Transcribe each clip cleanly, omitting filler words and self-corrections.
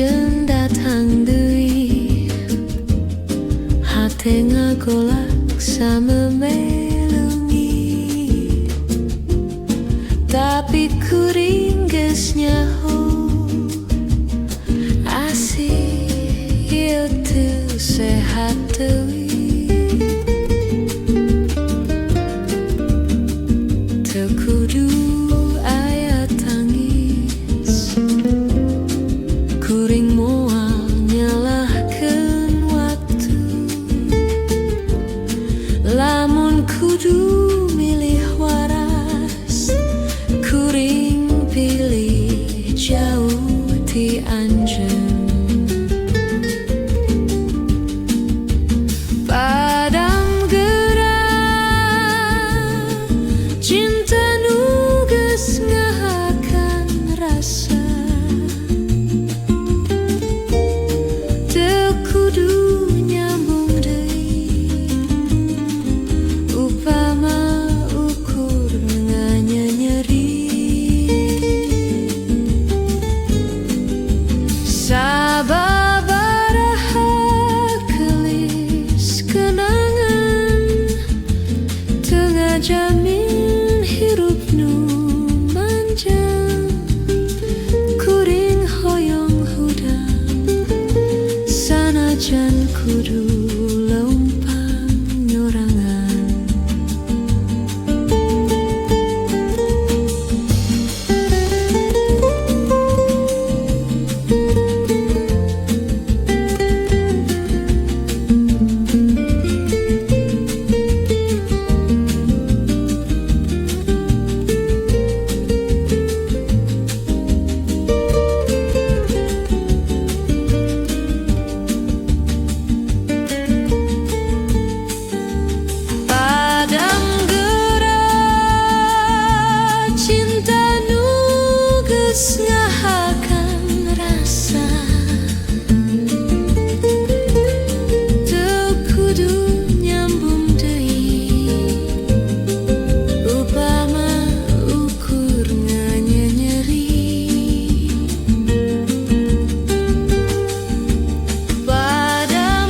anjen datang deui hate ngagolak samemelungi tapi kuring geus nyaho asih ieu teu sehat deui teu kudu aya tangis kuring moal nyalahkeun waktu lamun kudu milih waras kuring pilih jauh ti anjeun padam gerak cinta nu geus ngahakan rasa teu kudu nyambung deui upama ukur nganyanyeri sababaraha gelis kenangan teu ngajamin hirup nu manjang kuring hoyong hudang sanajan kudu leumpang nyorangan padam gerak cinta nu geus ngahakan rasa teu kudu nyambung deui upama ukur nganyanyeri padam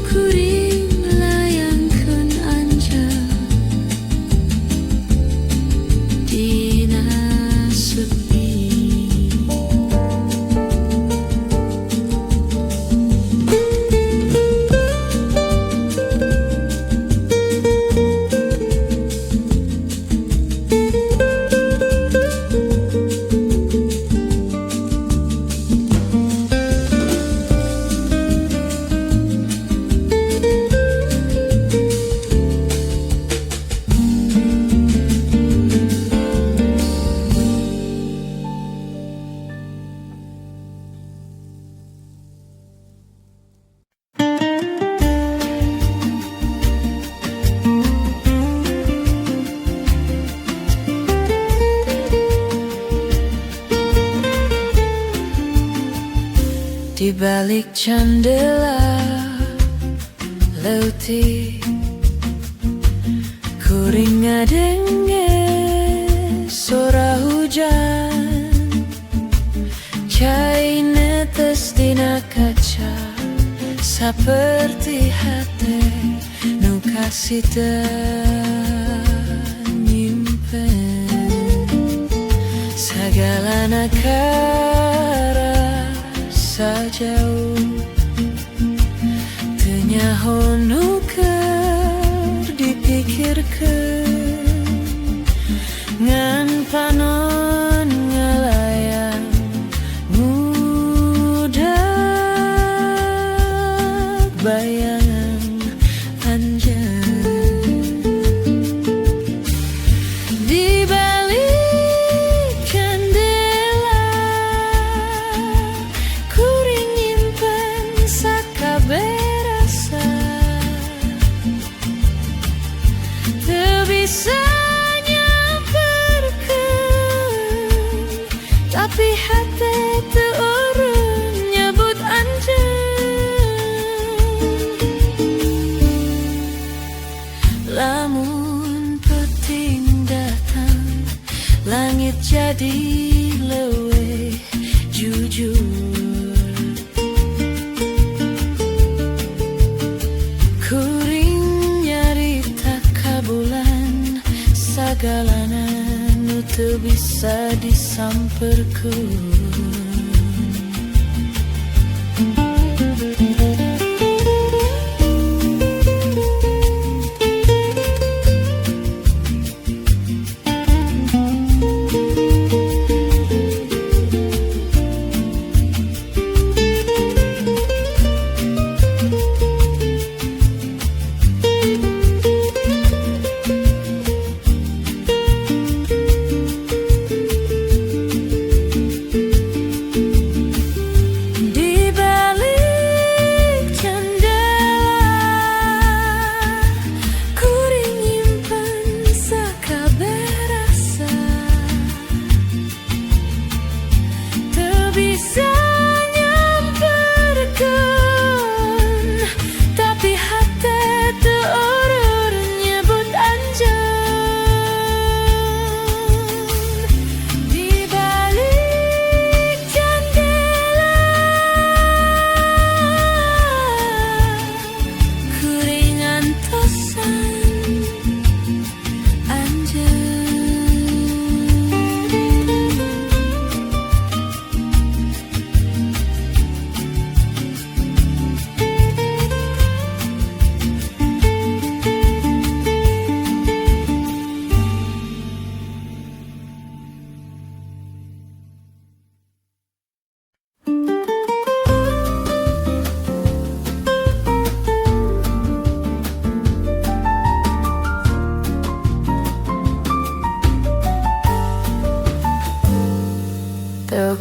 kuring layangkeun anjeun dina sepi di balik jendela leutik kuring ngadenge suara hujan cai netes dina kaca saperti hate nu kasih nyimpen segala nakara sajauh teu nyaho nu keur dipikirkeun ngan panon ngalayang ngudag bayangan anjeun di balik jendela kuring nyimpen sakabeh rasa teu bisa nyamperkeun tapi hate teu urang nyebut anjeun jadi luwih jujur. Kuring nyarita ka bulan, sagalana nu teu bisa disamperkeun.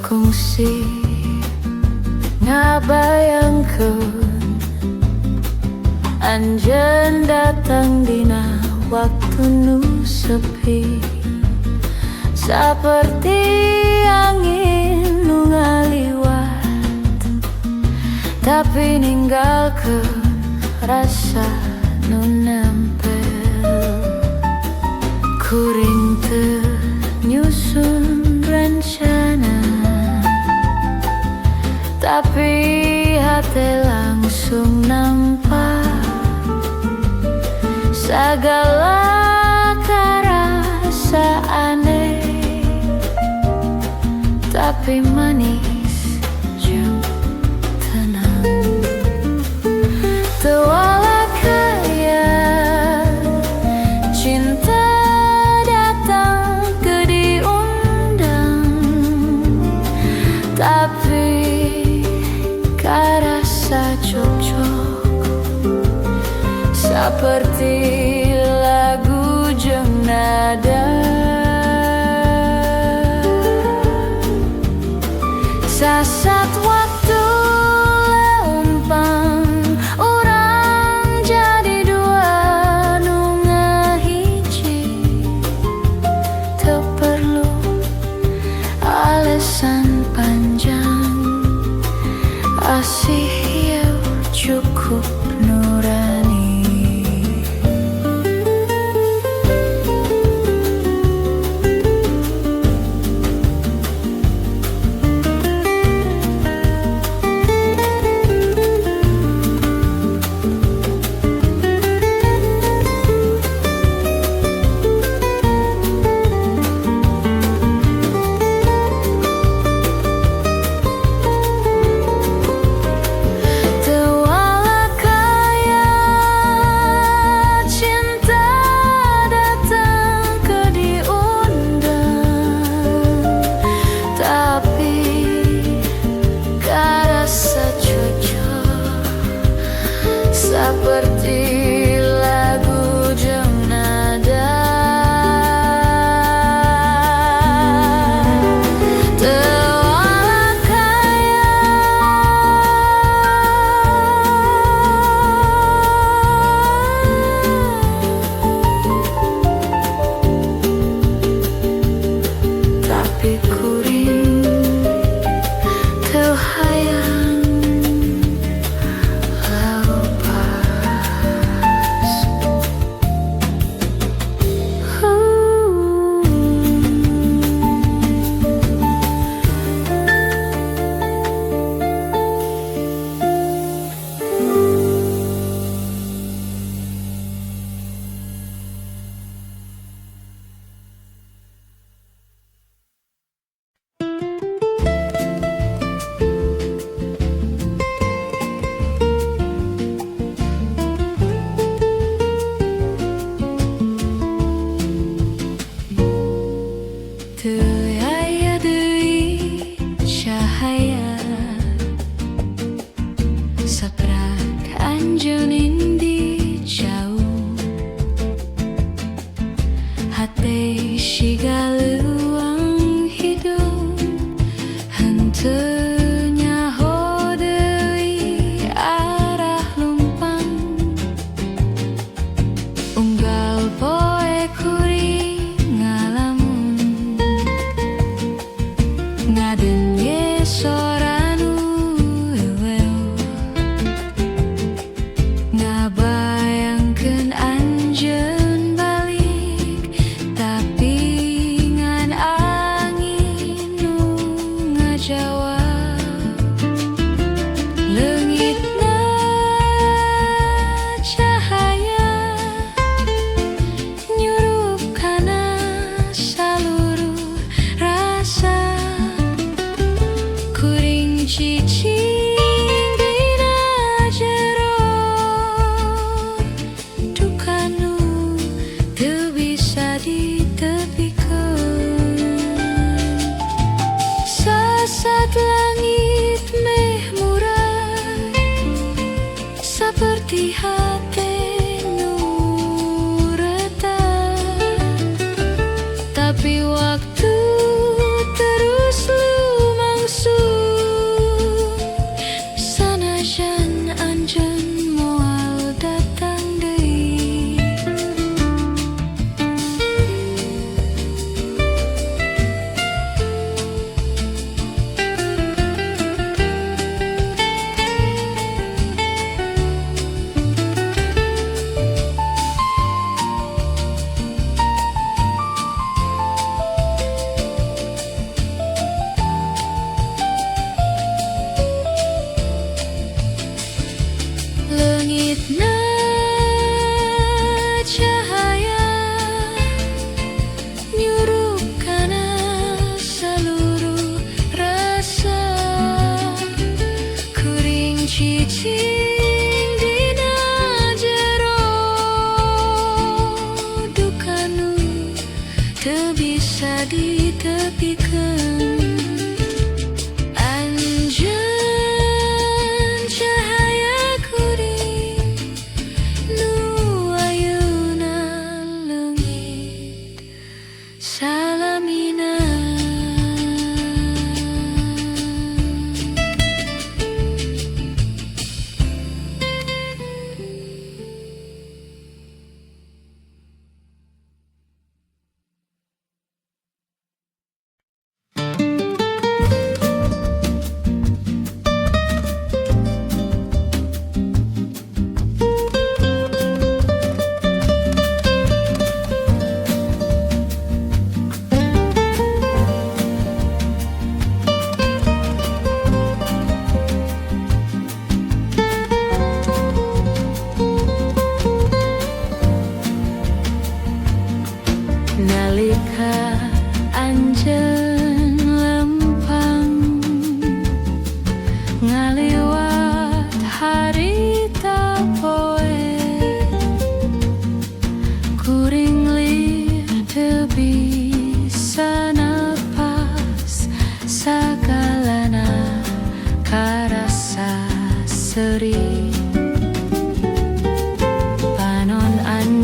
Kungsi ngabayangkeun anjeun datang dina waktu nu sepi, saperti angin nu ngaliwat, tapi ninggalkeun rasa nu nempel. Kuring teu nyusun rencana, tapi hati langsung nampak segala karasa aneh, tapi manis jeung tenang. Tewala kaya cinta datang ke diundang, tapi karasa cocok seperti lagu jeung nada. Sasat waktu leumpang urang jadi dua nu ngahiji, teu perlu alasan panjang, asih ya cukup nurani.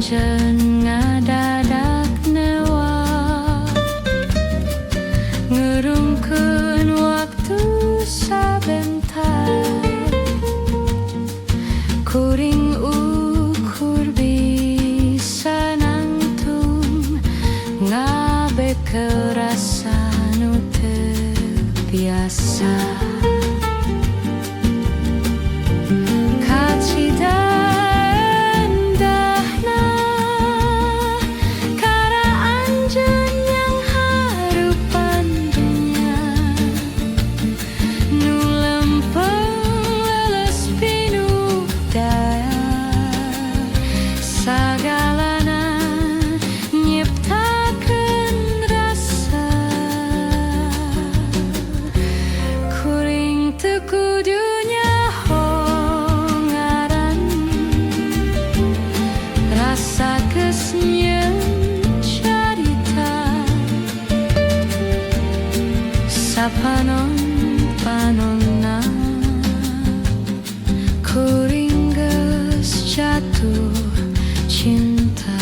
pancen ngadadak newak ngerungkeun waktu sabentar kuring ukur bisa nangtung ngabe kerasa nu teu biasa panon-panonna kuring geus jatuh cinta.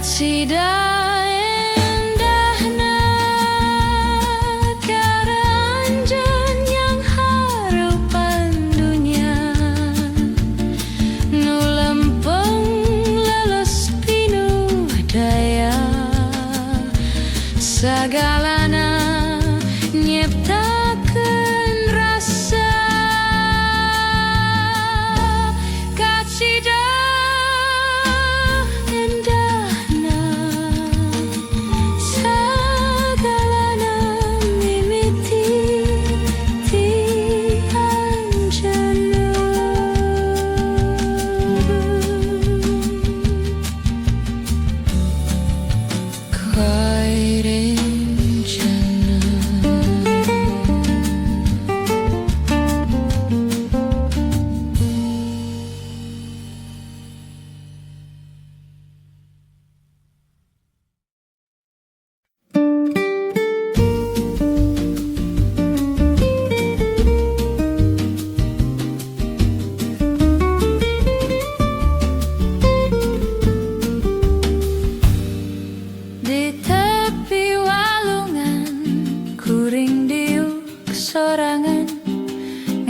Sida endahna karanjan yang harapan dunia nu lempeng leles pinuh daya sagalana nyiptakeun rasa kacida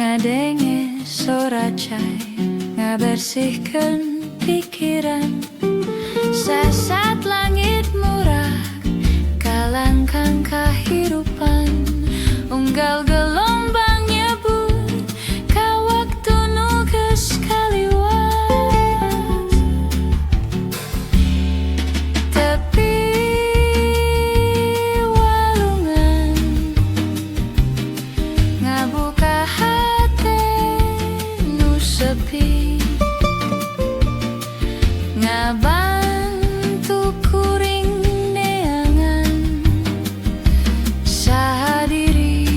ngadenge sora cai ngabersihkeun pikiran sesat langit murah kalangkang kahirupan unggal gelombang nyebut ka waktu nu geus kaliwat tepi walungan ngabuka sepi ngabantu kuring neangan sahadiri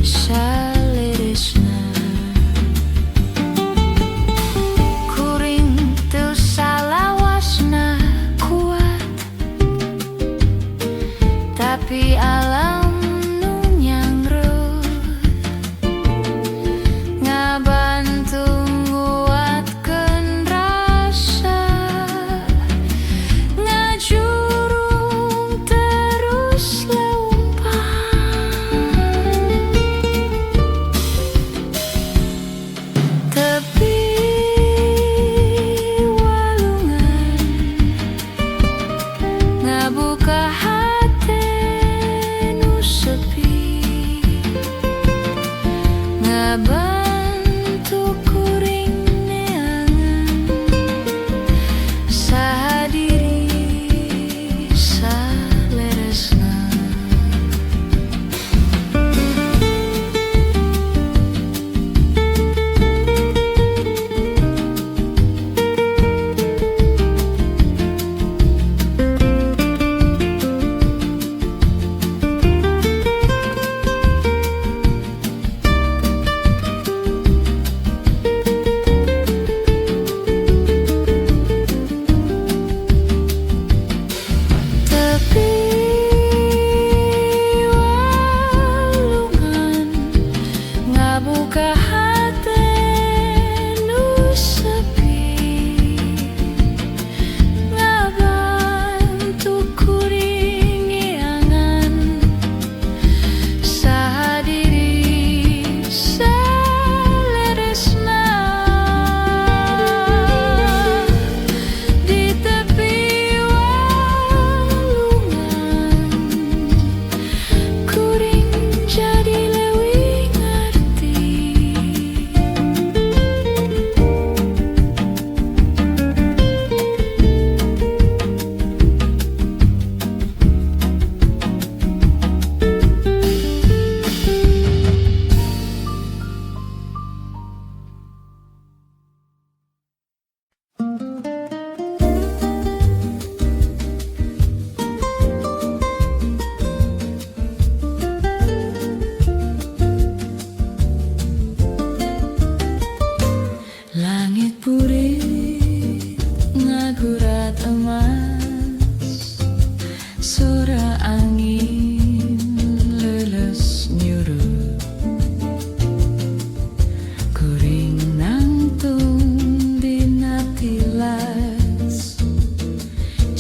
saleresna kuring teu salawasna kuat tapi alam nu nyangrut ngabantu nguatkeun rasa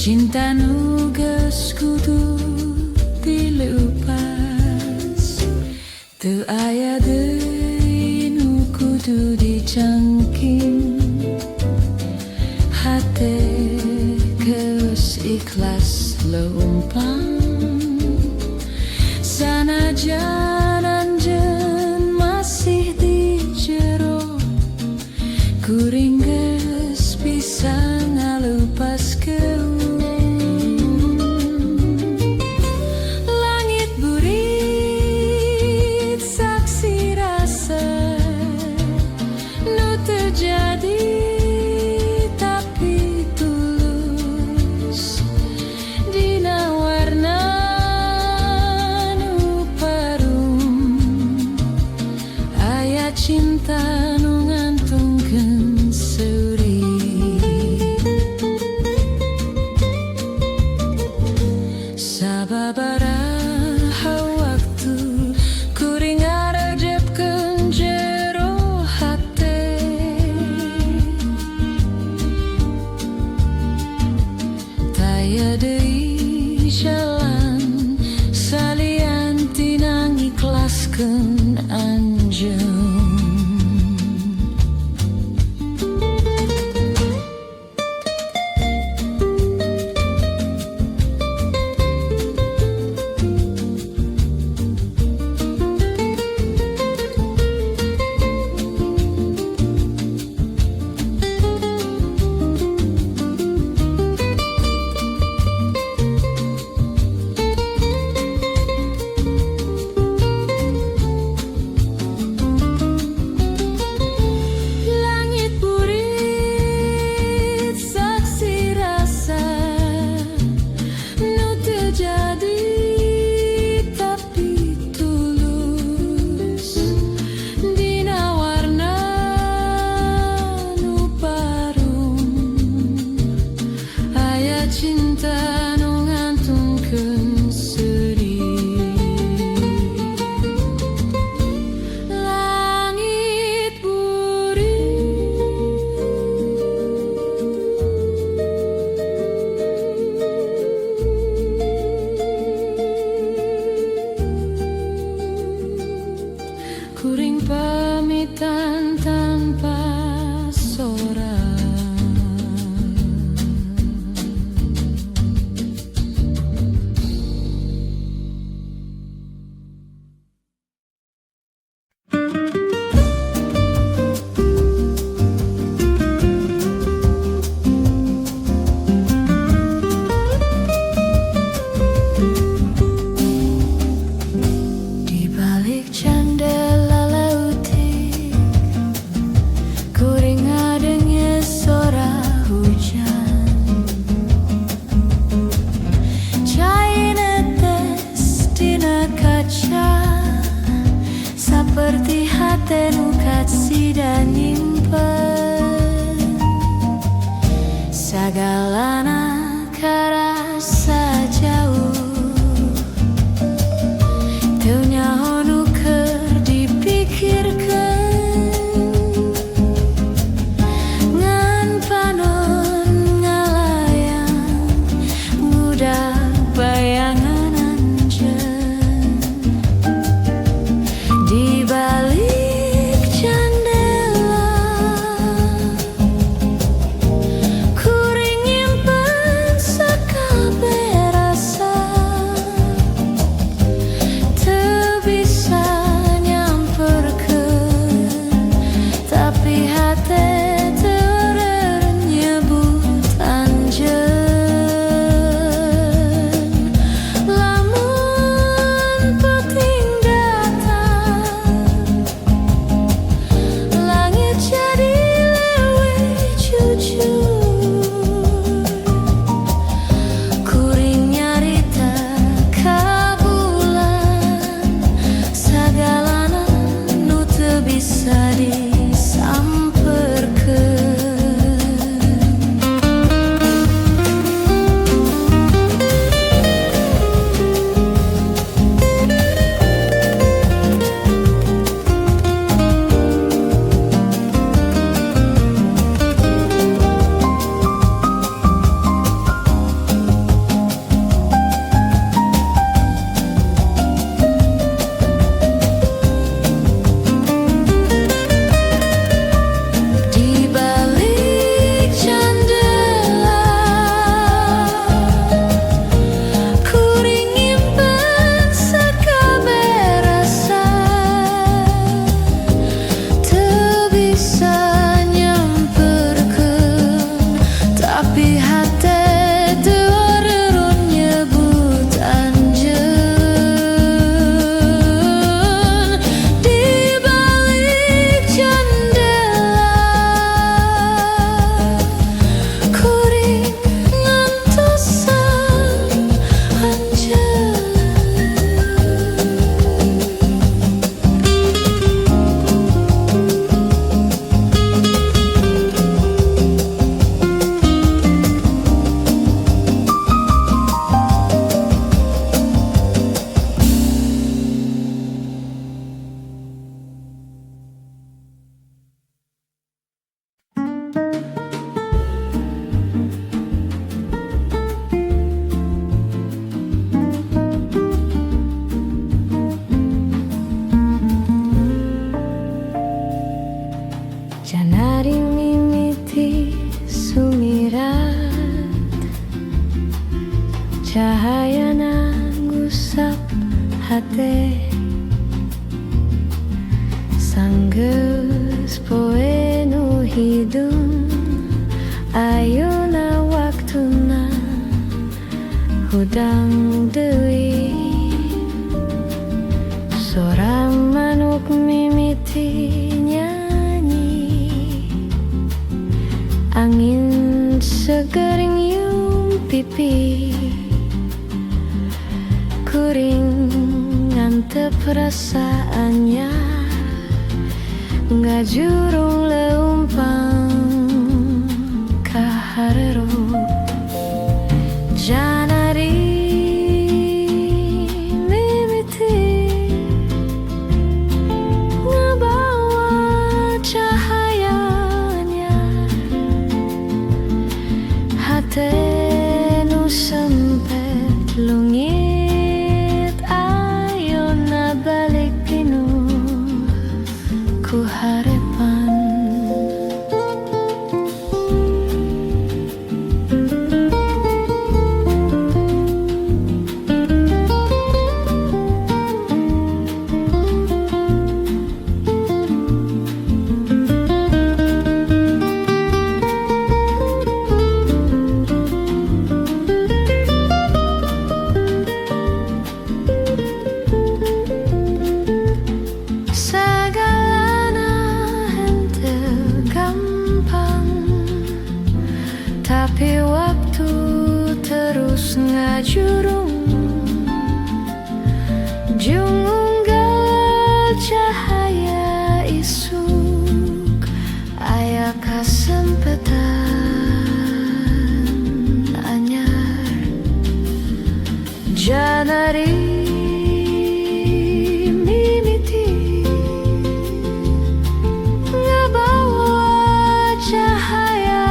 Cinta nu geus kudu dilupas, teu aya deui nu kudu dicangking. Hate geus ikhlas leumpang, sanajan anjeun masih di jero, kuring geus bisa ngalupaskeun. Langit burit saksi rasa nu teu jadi tapi tulus, dina warna nu parum aya cinta nu ngantungkeun seuri. Sababaraha waktu kuring ngarejepkeun jero hate, taya deui jalan salian tina ngikhlaskeun anjeun. Cinta nu ngantungkeun seuri. Langit burit kuring pamitan tanpa sorang. Seperti hati nu kasih dan nyimpen sagalana karasa jauh, teu nyaho nu keur dipikirkeun, ngan panon ngalayang mudah bayangan anjeun. Di balik jendela kuring nyimpen tapi hati tuarun nyebut anjen di balik jendela kuring ngantosan anjen. Janari mimiti sumirat cahaya nanggusap hate sanggeus poe nu hidung ayeuna waktuna hudang deui sorang manuk mimiti angin seger nyium pipi kuring ngantep perasaannya ngajurung leumpang kaharero janari mimiti ngabawa cahayanya hati nu sempet lungit ayeuna balik pinuh ku harepan. Tapi waktu terus ngajurung junggal cahaya isuk aya kasempetan anyar janari mimiti ngabawa cahaya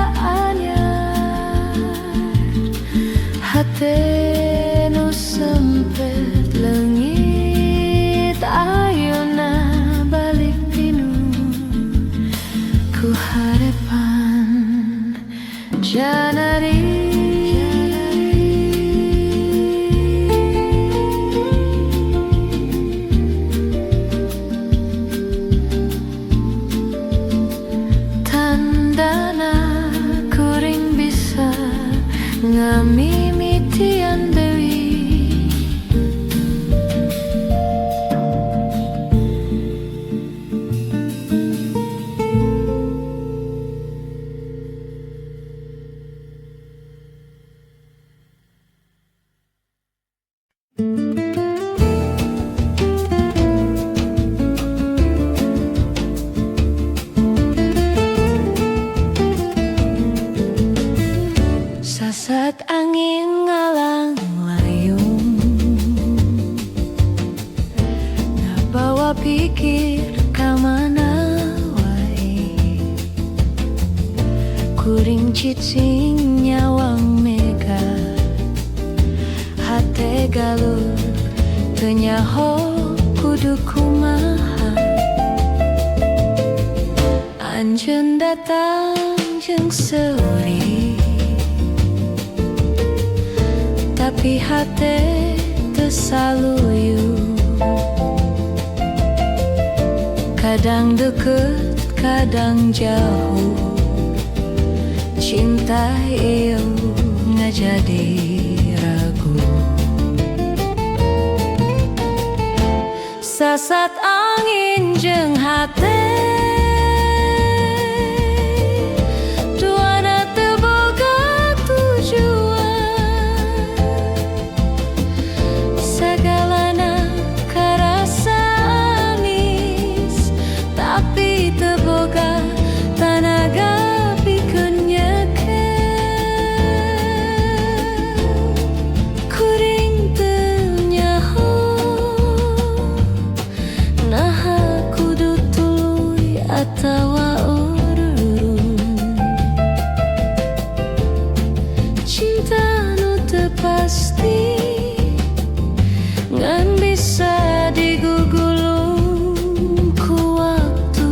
hati nu sempet leungit ayeuna balik pinuh ku harepan janari tandana kuring bisa ngamimitian deui sasat angin ngalang layung ngabawa pikir kamana wae kuring cicing nyawang mega hate galur teu nyaho kudu kumaha anjeun datang jeung seuri tapi hati tersaluyu kadang deket kadang jauh cinta iyo ngajadi ragu. Sasat angin jeung hate duana teu boga tujuan, sagalana karasa anis tapi teu boga tanaga pikeun nyekel. Kuring teu nyaho naha kudu tuluy atawa ururun, cinta nu teu pasti ngan bisa digugulung ku waktu.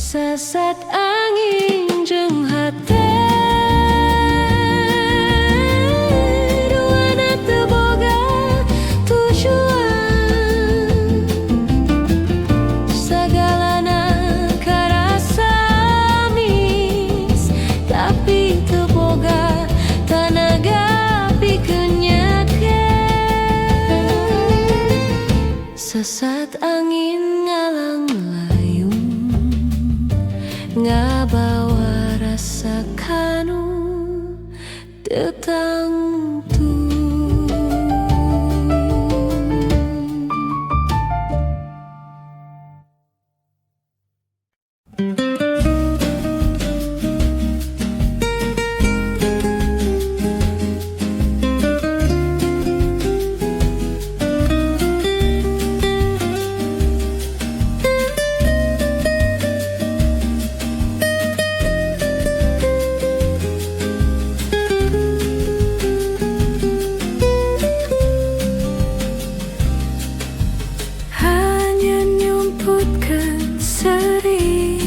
Sasat angin jeung hate duana teu boga tujuan, sagalana karasa amis tapi teu boga tanaga pikeun nyekel. Sasat angin ngalang ngabawa rasa kanu teu tangtu. Hanya nyumputkeun seri,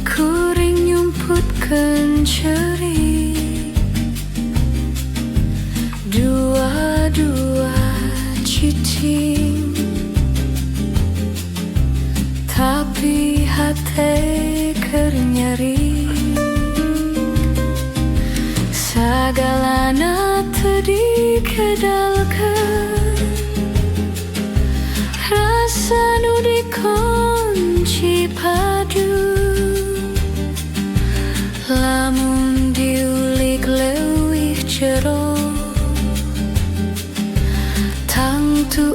kuring nyumputkeun ceri, dua-dua citing tapi hate keur nyeri. Sagalana teu dikedalkeun, rasa nu dikunci padu, lamun diulik leuwih jero tangtu